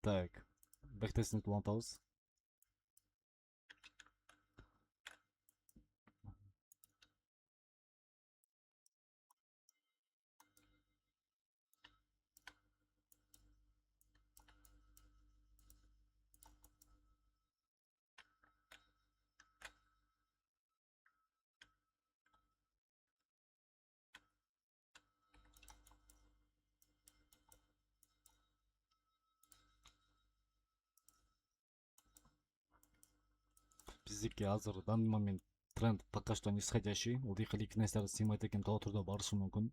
Так, бэктестинг улантабыз. Биздики азыр в данный момент тренд пока что нисходящий. Ылдыйкы ликнестер сыймайт экен, тоо турда барышы мүмкүн.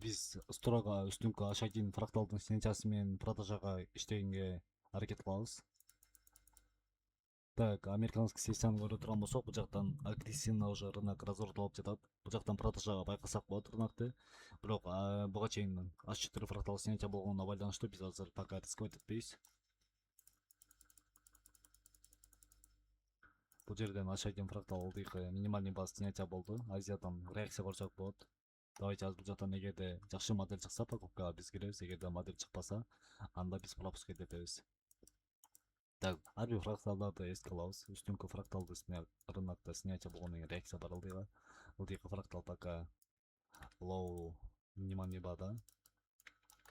Биз стурага үстүңкү ашайдын фракталдын синтиясы менен продажага иштегенге аракет кылабыз. Так, американский сессияны көрүп турган болсок, бул жактан агрессивно уже рынок разворот алып жатат. Бул жактан продажага байкасак болот рынокты. Бирок буга чейин H4 фрактал снятия болгонуна байланыштуу биз азыр пока рисковать этпейбиз. Бул жерден H1 фрактал ылдыйкы минимальный база снятия болду. Азиядан реакция көрсөк болот. Давайте азыр бул жактан эгерде жакшы модель чыкса покупкага биз киребиз, эгерде модель чыкпаса, анда биз пропуск этебиз. Так, ар бир фракталдарды эске алабыз. Үстүңкү фракталды рынокто снятие болгондон кийин реакция бар ылдыйга. Ылдыйкы фрактал пока лоу минимальный бада.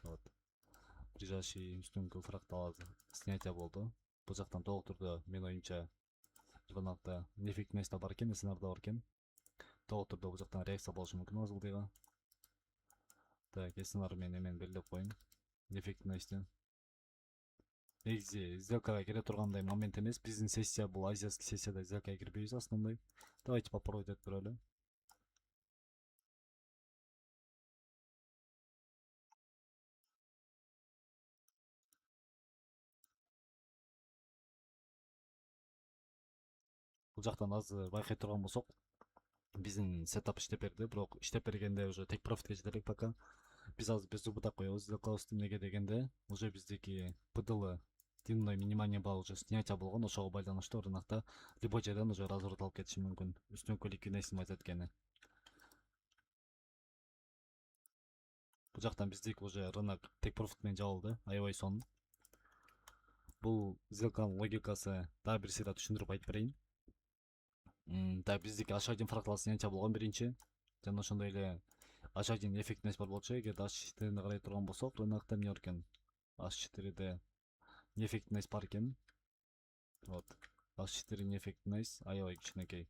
Вот. Ближайший үстүңкү фрактал снятие болду. Бул жактан толук турдуу менин оюмча рынокто неэффективность да бар экен, СНР да бар экен. Толук турдуу бул жактан реакция болушу мүмкүн азыр ылдыйга. Так, СНР менен эмени белгилеп коеюн. Неэффективностью. Негизи сделкага кире тургандай момент эмес. Биздин сессия бул азиатский сессияда сделкага кирбейбиз основной. Давайте попробовать этип көрөлү. Бул жактан азыр байкай турган болсок, биздин сетап иштеп берди, бирок иштеп бергенде уже тек профитке жете элек пока. Биз азыр без зубы так коебуз сделкабызды, эмнеге дегенде уже биздики ПДЛ дневной минимальный балл уже снятие болгон, ошого байланыштуу рынокто любой жерден уже разворот алып кетиши мүмкүн. Үстүңкү ликвидность азайткени. Бул жактан биздики уже рынок тек профит менен жабылды, аябай сонун. Бул сделканын логикасы дагы бир сыйра түшүндүрүп айтып берейин. Так, биздики H1 фрактал снятие болгон биринчи. Жана ошондой эле H1 эффективность бар болчу. Эгерде H4-ни карай турган болсок, рынокто эмне бар экен? H4де неэффективность бар экен. Вот. H4 неэффективность аябай кичинекей.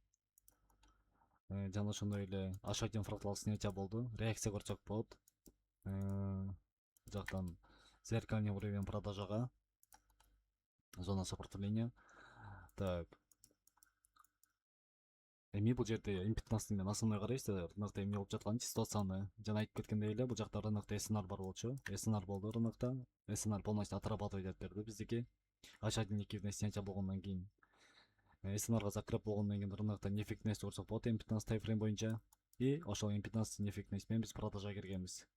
Жана ошондой эле H1 фрактал снятие болду. Реакция көрсөк болот. Жактан зеркальный уровень продажага. Зона сопротивления. Так. Эми бул жерде М15 менен основной карайсыздар, рынокто эмне болуп жатканын ситуацияны жана айтып кеткендей эле, бул жакта рынокто СНР бар болчу. СНР болду рынокто. СНР полностью отрабатывать этип берди биздики. H1 ликвидность снятия болгондон кийин. СНРга закреп болгондон кийин рынокто неэффективность көрсөк болот М15 таймфрейм боюнча. И ошол М15 неэффективность менен биз продажага киргенбиз.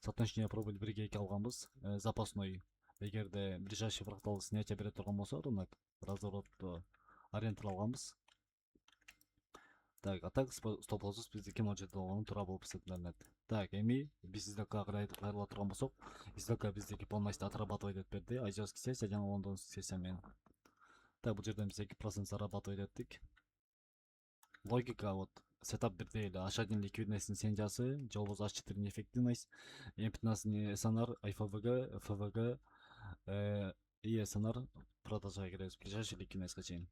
Соотношение пробуль 1-2 алганбыз. Запасной. Эгерде ближайший фрактал снятие бере турган болсо рынок разворотто ориентир алганбыз. Так, а так стоп-лоссuz биздики могул жерде болгону туура болуп эсептелинет. Так, эми биз сделкага кайрыла турган болсок, сделка биздики полностью отрабатывать этип берди. Азиатский сессия жана лондонский сессия менен. Так, бул жерден биз 2% зарабатывать эттик. Логика вот сетап бирдей эле. H1 ликвидностьтин сенжасы, же болбосо H4 неэффективность, М15 СНР, ФВГ, ФВГ и СНР продажага киребиз ближайший ликвидностька чейин.